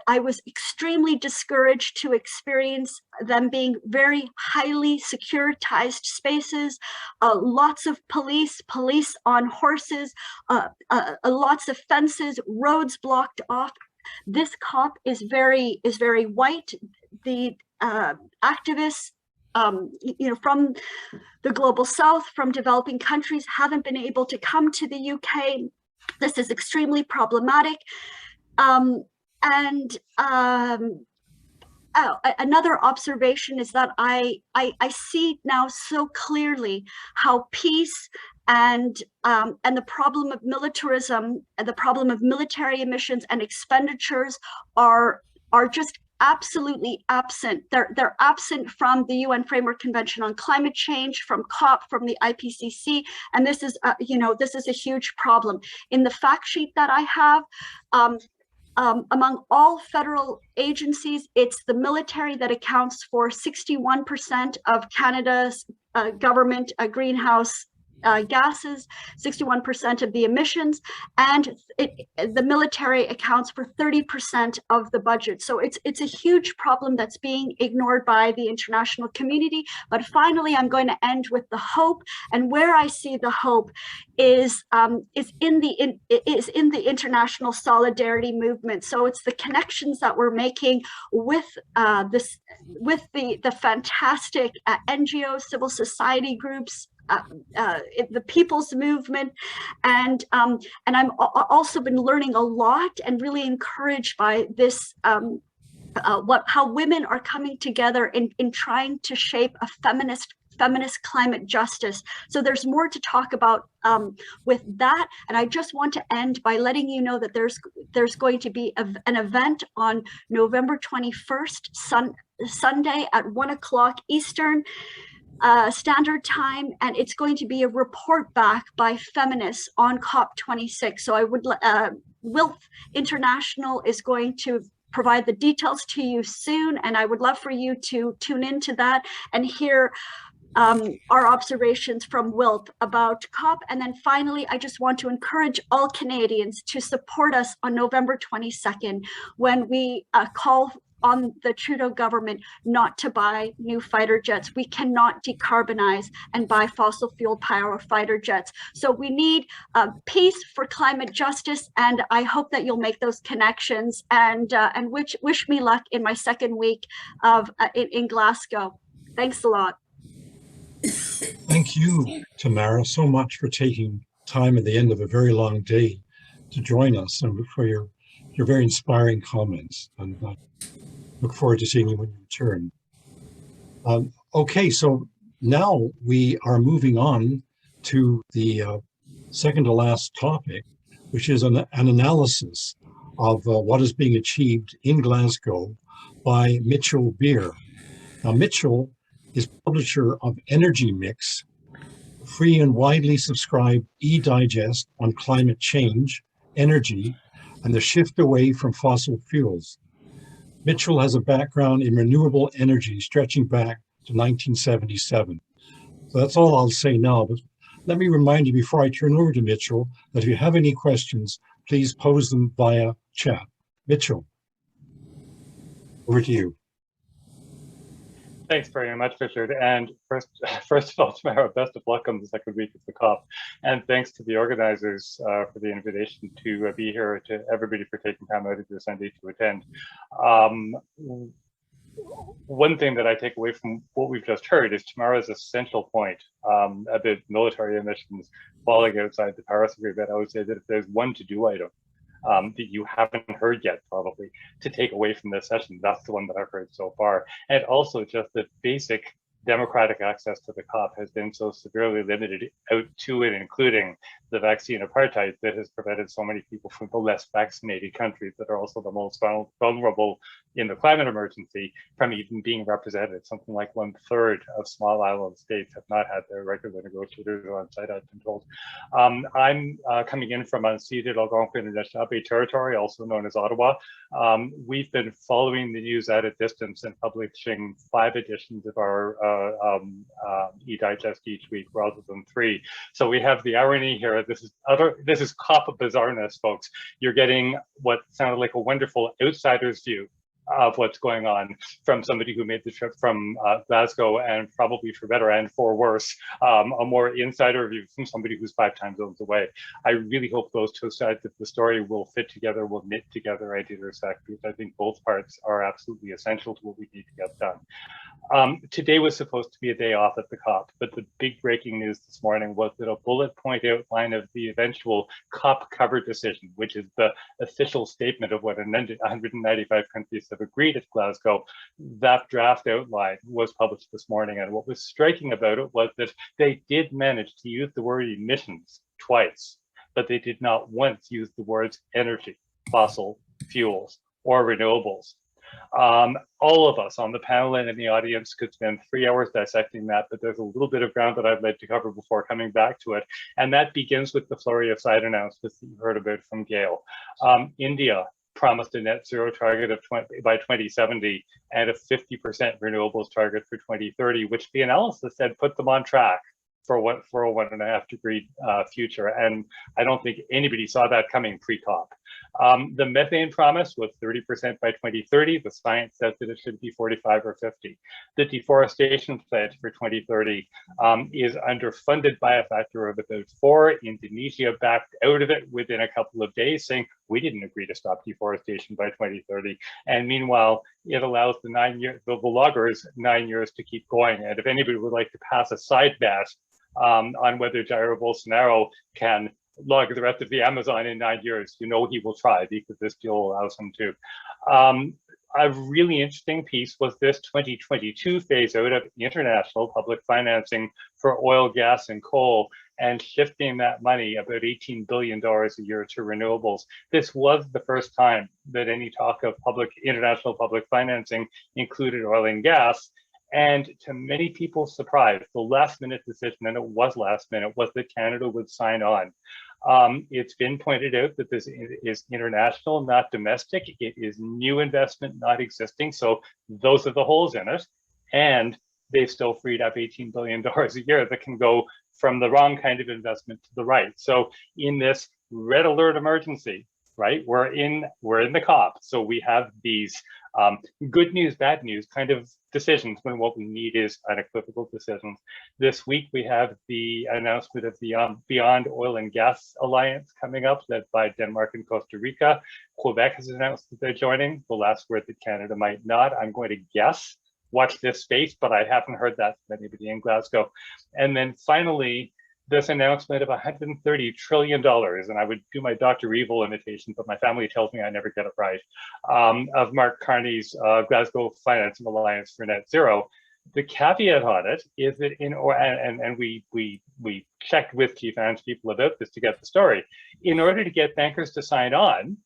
Speaker 7: I was extremely discouraged to experience them being very highly securitized spaces, lots of police on horses, lots of fences, roads blocked off. This COP is very white. The activists, from the global south, from developing countries, haven't been able to come to the UK. This is extremely problematic. Another observation is that I see now so clearly how peace and the problem of militarism and the problem of military emissions and expenditures are just absolutely absent. They're absent from the UN Framework Convention on Climate Change, from COP, from the IPCC, and this is this is a huge problem. In the fact sheet that I have, among all federal agencies, it's the military that accounts for 61% of Canada's government greenhouse gases, 61% of the emissions, and the military accounts for 30% of the budget. So it's a huge problem that's being ignored by the international community. But finally, I'm going to end with the hope, and where I see the hope is in the international solidarity movement. So it's the connections that we're making with the fantastic NGOs, civil society groups, the people's movement, and I'm also been learning a lot and really encouraged by this how women are coming together in trying to shape a feminist climate justice. So there's more to talk about with that, and I just want to end by letting you know that there's going to be an event on November 21st, Sunday at 1 o'clock Eastern Standard Time, and it's going to be a report back by feminists on COP26. So I would, WILF International is going to provide the details to you soon, and I would love for you to tune into that and hear our observations from WILF about COP. And then finally, I just want to encourage all Canadians to support us on November 22nd when we call on the Trudeau government not to buy new fighter jets. We cannot decarbonize and buy fossil fuel power fighter jets. So we need peace for climate justice, and I hope that you'll make those connections, and wish me luck in my second week of in Glasgow. Thanks a lot.
Speaker 1: Thank you, Tamara, so much for taking time at the end of a very long day to join us, and for your very inspiring comments. And look forward to seeing you when you return. Okay, so now we are moving on to the second to last topic, which is an analysis of what is being achieved in Glasgow by Mitchel Beer. Now, Mitchel is publisher of EnergyMix, free and widely subscribed e-digest on climate change, energy, and the shift away from fossil fuels. Mitchel has a background in renewable energy stretching back to 1977. So that's all I'll say now, but let me remind you before I turn over to Mitchel that if you have any questions, please pose them via chat. Mitchel, over to you.
Speaker 8: Thanks very much, Richard. And first of all, Tamara, best of luck on the second week of the COP. And thanks to the organizers for the invitation to be here, to everybody for taking time out of your Sunday to attend. One thing that I take away from what we've just heard is Tamara's essential point about military emissions falling outside the Paris Agreement. I would say that if there's one to-do item that you haven't heard yet, probably, to take away from this session, that's the one that I've heard so far. And also just the basic democratic access to the COP has been so severely limited out to it, including the vaccine apartheid that has prevented so many people from the less vaccinated countries that are also the most vulnerable in the climate emergency from even being represented. Something like 1/3 of small island states have not had their regular negotiators on site, I've been told. I'm coming in from unceded Algonquin and Anishinaabe territory, also known as Ottawa. We've been following the news at a distance and publishing 5 editions of our e-digest each week rather than 3. So we have the irony here. This is COP bizarreness, folks. You're getting what sounded like a wonderful outsider's view of what's going on from somebody who made the trip from Glasgow, and probably for better and for worse, a more insider view from somebody who's 5 time zones away. I really hope those two sides of the story will fit together, will knit together and intersect, because I think both parts are absolutely essential to what we need to get done. Today was supposed to be a day off at the COP, but the big breaking news this morning was that a bullet point outline of the eventual COP cover decision, which is the official statement of what 195 countries have agreed at Glasgow, that draft outline was published this morning. And what was striking about it was that they did manage to use the word emissions twice, but they did not once use the words energy, fossil fuels, or renewables. All of us on the panel and in the audience could spend 3 hours dissecting that, but there's a little bit of ground that I'd like to cover before coming back to it. And that begins with the flurry of side announcements that you heard about from Gail. India promised a net zero target of by 2070 and a 50% renewables target for 2030, which the analysis said put them on track for a 1.5 degree future. And I don't think anybody saw that coming pre-COP. The methane promise was 30% by 2030. The science says that it should be 45 or 50. The deforestation pledge for 2030 is underfunded by a factor of about 4. Indonesia backed out of it within a couple of days, saying we didn't agree to stop deforestation by 2030. And meanwhile, it allows the loggers 9 years to keep going. And if anybody would like to pass a side bet on whether Jair Bolsonaro can log the rest of the Amazon in 9 years, you know he will try, because this deal allows him to. A really interesting piece was this 2022 phase out of international public financing for oil, gas, and coal, and shifting that money, about $18 billion a year, to renewables. This was the first time that any talk of international public financing included oil and gas. And to many people's surprise, the last minute decision, and it was last minute, was that Canada would sign on. It's been pointed out that this is international, not domestic. It is new investment, not existing. So those are the holes in it. And they've still freed up $18 billion a year that can go from the wrong kind of investment to the right. So in this red alert emergency, right, we're in the COP. So we have these good news, bad news kind of decisions, when what we need is unequivocal decisions. This week we have the announcement of the Beyond Oil and Gas Alliance coming up, led by Denmark and Costa Rica. Quebec has announced that they're joining. The last word that Canada might not, I'm going to guess. Watch this space, but I haven't heard that from anybody in Glasgow. And then finally, this announcement of $130 trillion, and I would do my Dr. Evil imitation, but my family tells me I never get it right, of Mark Carney's Glasgow Financing Alliance for Net Zero. The caveat on it is that and we checked with chief finance people about this to get the story. In order to get bankers to sign on,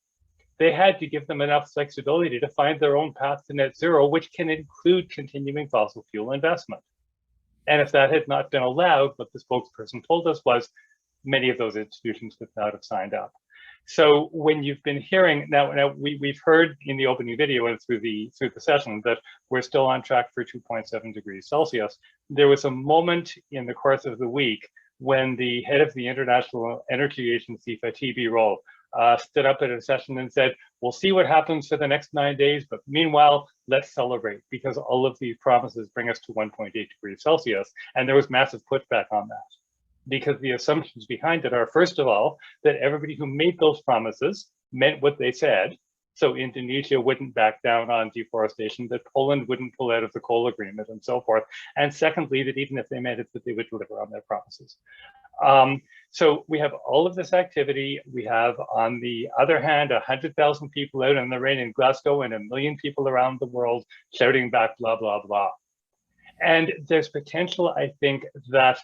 Speaker 8: they had to give them enough flexibility to find their own path to net zero, which can include continuing fossil fuel investment. And if that had not been allowed, what the spokesperson told us was many of those institutions would not have signed up. So when you've been hearing, now we've heard in the opening video and through the session that we're still on track for 2.7 degrees Celsius. There was a moment in the course of the week when the head of the International Energy Agency, Fatih Birol, stood up at a session and said, we'll see what happens for the next 9 days, but meanwhile, let's celebrate, because all of these promises bring us to 1.8 degrees Celsius. And there was massive pushback on that, because the assumptions behind it are, first of all, that everybody who made those promises meant what they said. So Indonesia wouldn't back down on deforestation, that Poland wouldn't pull out of the coal agreement, and so forth. And secondly, that even if they meant it, that they would deliver on their promises. So we have all of this activity. We have, on the other hand, 100,000 people out in the rain in Glasgow and 1 million people around the world shouting back, blah, blah, blah. And there's potential, I think, that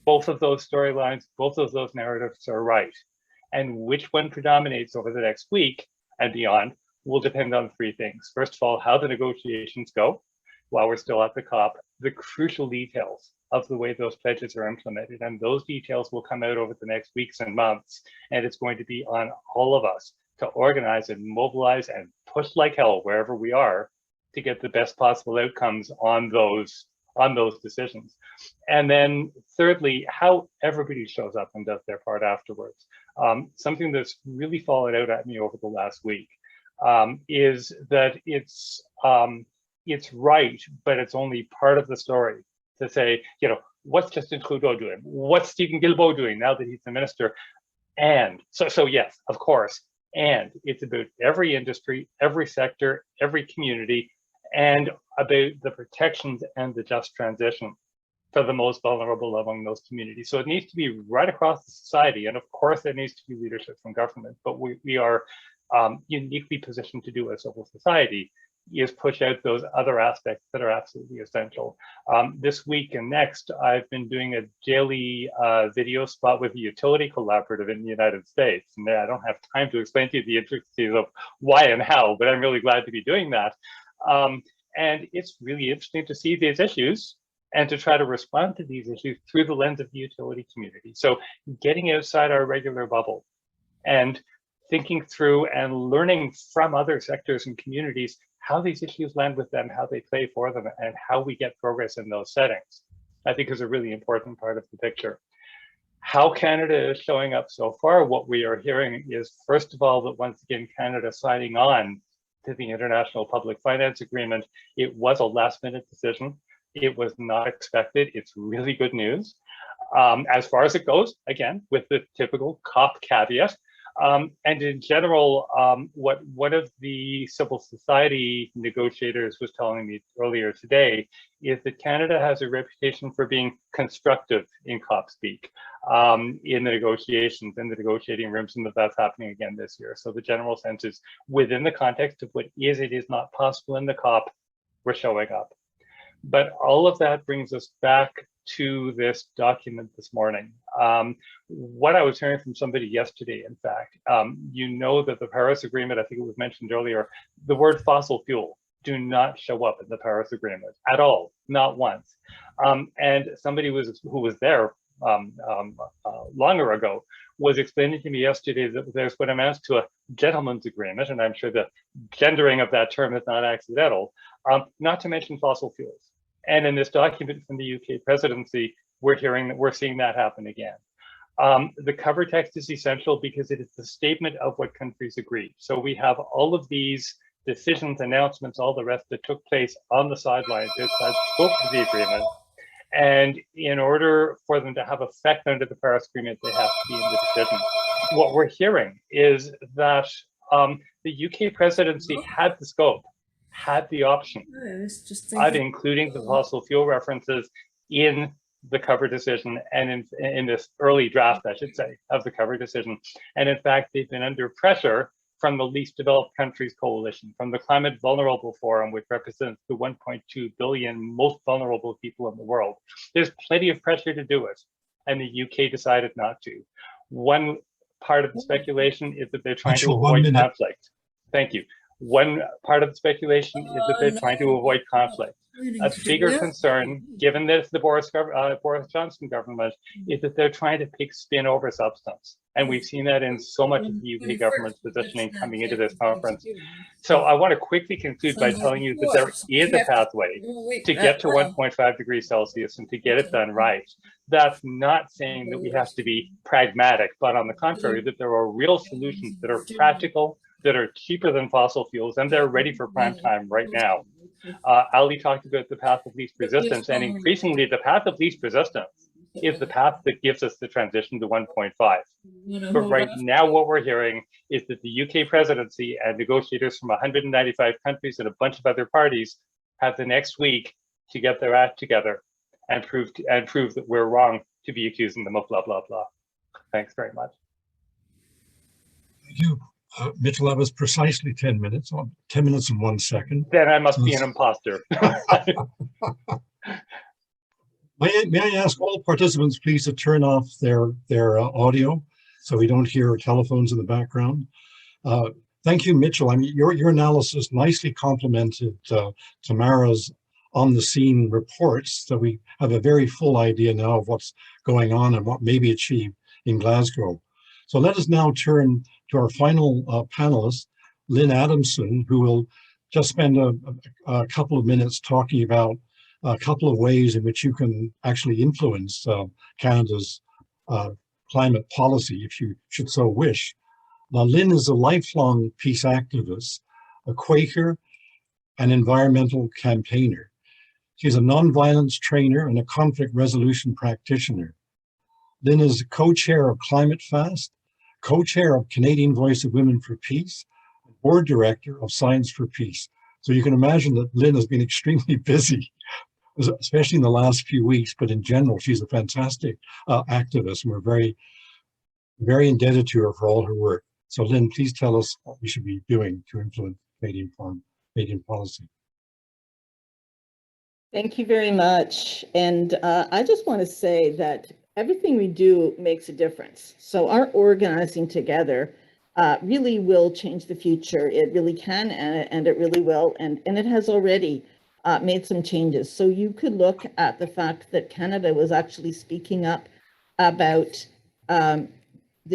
Speaker 8: both of those storylines, both of those narratives are right. And which one predominates over the next week and beyond will depend on 3 things. First of all, how the negotiations go while we're still at the COP, the crucial details of the way those pledges are implemented. And those details will come out over the next weeks and months. And it's going to be on all of us to organize and mobilize and push like hell wherever we are to get the best possible outcomes on those on those decisions. And then thirdly, how everybody shows up and does their part afterwards. Something that's really fallen out at me over the last week is that it's right, but it's only part of the story to say, you know, what's Justin Trudeau doing? What's Stephen Guilbeault doing now that he's the minister? And so yes, of course, and it's about every industry, every sector, every community, and about the protections and the just transition for the most vulnerable among those communities. So it needs to be right across the society. And of course, there needs to be leadership from government, but we are uniquely positioned to do as civil society is push out those other aspects that are absolutely essential. This week and next, I've been doing a daily video spot with the Utility Collaborative in the United States. And I don't have time to explain to you the intricacies of why and how, but I'm really glad to be doing that. And it's really interesting to see these issues and to try to respond to these issues through the lens of the utility community. So getting outside our regular bubble and thinking through and learning from other sectors and communities how these issues land with them, how they play for them, and how we get progress in those settings, I think is a really important part of the picture. How Canada is showing up so far, what we are hearing is, first of all, that once again, Canada signing on to the International Public Finance Agreement, it was a last-minute decision. It was not expected. It's really good news. As far as it goes, again, with the typical COP caveat, and in general, what one of the civil society negotiators was telling me earlier today is that Canada has a reputation for being constructive in COP speak, in the negotiations, in the negotiating rooms, and that's happening again this year. So the general sense is within the context of what is it is not possible in the COP, we're showing up. But all of that brings us back to this document this morning. What I was hearing from somebody yesterday, in fact, you know that the Paris Agreement, I think it was mentioned earlier, the word fossil fuel do not show up in the Paris Agreement at all, not once. And somebody who was there longer ago was explaining to me yesterday that there's what amounts to a gentleman's agreement, and I'm sure the gendering of that term is not accidental, not to mention fossil fuels. And in this document from the UK presidency, we're seeing that happen again. The cover text is essential because it is the statement of what countries agree. So we have all of these decisions, announcements, all the rest that took place on the sidelines outside the scope of the agreement. And in order for them to have effect under the Paris Agreement, they have to be in the decision. What we're hearing is that the UK presidency had the scope, had the option of including the fossil fuel references in the cover decision and in this early draft, I should say, of the cover decision. And in fact, they've been under pressure from the Least Developed Countries Coalition, from the Climate Vulnerable Forum, which represents the 1.2 billion most vulnerable people in the world. There's plenty of pressure to do it, and the UK decided not to. One part of the speculation is that they're trying to avoid conflict. Thank you. One part of the speculation is that they're trying to avoid conflict. A bigger concern, given this the Boris Johnson government, is that they're trying to pick spin over substance. And we've seen that in so much of the UK government's positioning coming into this conference. So I want to quickly conclude by telling you that there is a pathway to get to 1.5 degrees Celsius and to get it done right. That's not saying that we have to be pragmatic, but on the contrary, that there are real solutions that are practical, that are cheaper than fossil fuels, and they're ready for prime time right now. Ali talked about the path of least resistance, and increasingly the path of least resistance is the path that gives us the transition to 1.5. But right now what we're hearing is that the UK presidency and negotiators from 195 countries and a bunch of other parties have the next week to get their act together and prove that we're wrong to be accusing them of blah, blah, blah. Thanks very much.
Speaker 1: Thank you. Mitchell, that was precisely 10 minutes, 10 minutes and 1 second.
Speaker 8: Then I must be an imposter.
Speaker 1: May I ask all participants please to turn off their audio so we don't hear telephones in the background. Thank you, Mitchell. I mean, your analysis nicely complemented Tamara's on-the-scene reports, so we have a very full idea now of what's going on and what may be achieved in Glasgow. So let us now turn to our final panelist, Lyn Adamson, who will just spend a couple of minutes talking about a couple of ways in which you can actually influence Canada's climate policy, if you should so wish. Now, Lyn is a lifelong peace activist, a Quaker, an environmental campaigner. She's a nonviolence trainer and a conflict resolution practitioner. Lyn is co-chair of ClimateFast, co-chair of Canadian Voice of Women for Peace, board director of Science for Peace. So you can imagine that Lyn has been extremely busy, especially in the last few weeks, but in general, she's a fantastic activist. And we're very, very indebted to her for all her work. So Lyn, please tell us what we should be doing to influence Canadian policy.
Speaker 2: Thank you very much. And I just want to say that everything we do makes a difference. So our organizing together really will change the future. It really can, and it really will. And it has already made some changes. So you could look at the fact that Canada was actually speaking up about the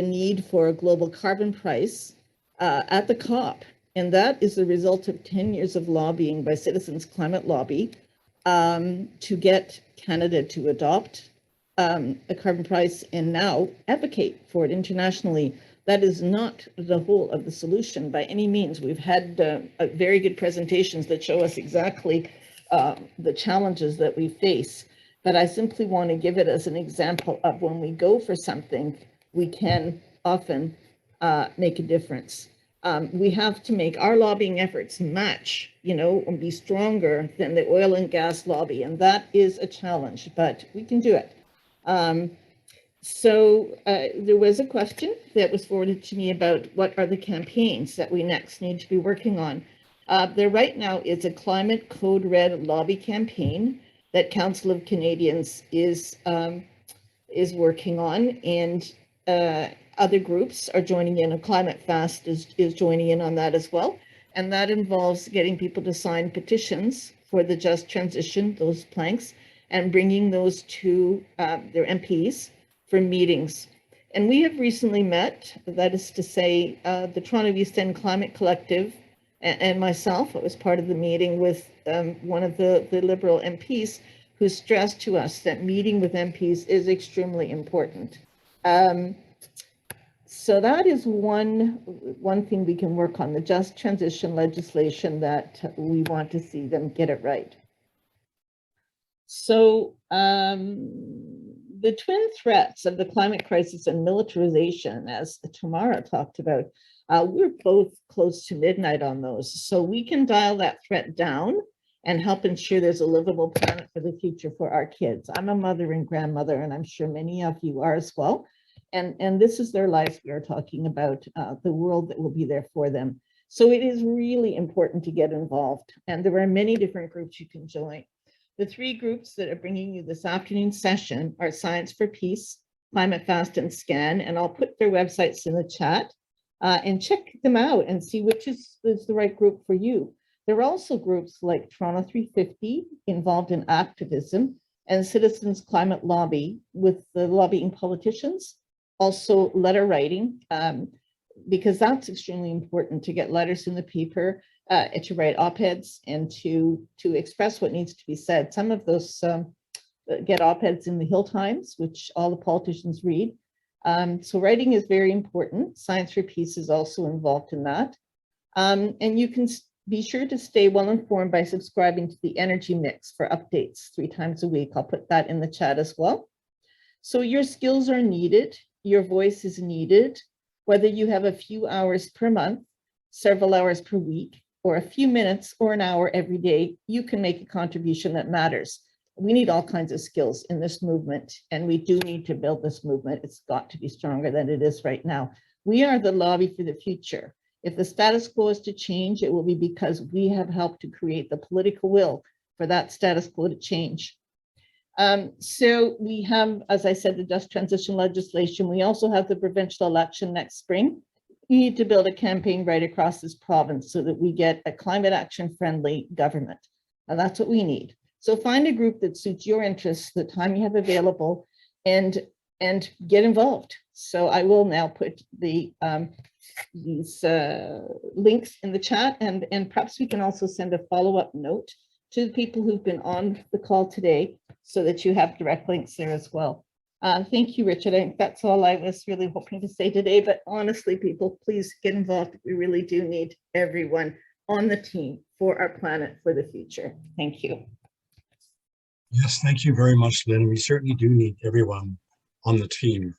Speaker 2: need for a global carbon price at the COP. And that is the result of 10 years of lobbying by Citizens Climate Lobby to get Canada to adopt a carbon price and now advocate for it internationally. That is not the whole of the solution by any means. We've had very good presentations that show us exactly the challenges that we face. But I simply want to give it as an example of when we go for something, we can often make a difference. We have to make our lobbying efforts match, and be stronger than the oil and gas lobby. And that is a challenge, but we can do it. So there was a question that was forwarded to me about what are the campaigns that we next need to be working on. There right now is a Climate Code Red lobby campaign that Council of Canadians is working on, and other groups are joining in, and ClimateFast is joining in on that as well. And that involves getting people to sign petitions for the just transition, those planks, and bringing those to their MPs for meetings. And we have recently met, that is to say, the Toronto East End Climate Collective and myself. I was part of the meeting with one of the Liberal MPs who stressed to us that meeting with MPs is extremely important. So that is one thing we can work on, the just transition legislation that we want to see them get it right. So the twin threats of the climate crisis and militarization, as Tamara talked about, we're both close to midnight on those. So we can dial that threat down and help ensure there's a livable planet for the future for our kids. I'm a mother and grandmother, and I'm sure many of you are as well. And this is their life we are talking about, the world that will be there for them. So it is really important to get involved. And there are many different groups you can join. The three groups that are bringing you this afternoon session are Science for Peace, ClimateFast, and SCAN. And I'll put their websites in the chat and check them out and see which is the right group for you. There are also groups like Toronto 350 involved in activism, and Citizens Climate Lobby with the lobbying politicians. Also letter writing, because that's extremely important to get letters in the paper, to write op-eds and to express what needs to be said. Some of those get op-eds in the Hill Times, which all the politicians read. So writing is very important. Science for Peace is also involved in that. And you can be sure to stay well informed by subscribing to the EnergyMix for updates 3 times a week. I'll put that in the chat as well. So your skills are needed. Your voice is needed, whether you have a few hours per month, several hours per week, or a few minutes or an hour every day, you can make a contribution that matters. We need all kinds of skills in this movement, and we do need to build this movement. It's got to be stronger than it is right now. We are the lobby for the future. If the status quo is to change, it will be because we have helped to create the political will for that status quo to change. So we have, as I said, the just transition legislation. We also have the provincial election next spring. We need to build a campaign right across this province so that we get a climate action friendly government. And that's what we need. So find a group that suits your interests, the time you have available, and get involved. So I will now put the these links in the chat, and perhaps we can also send a follow-up note to the people who've been on the call today so that you have direct links there as well. Thank you, Richard. I think that's all I was really hoping to say today, but honestly, people, please get involved. We really do need everyone on the team for our planet for the future. Thank you.
Speaker 1: Yes, thank you very much, Lynn. We certainly do need everyone on the team.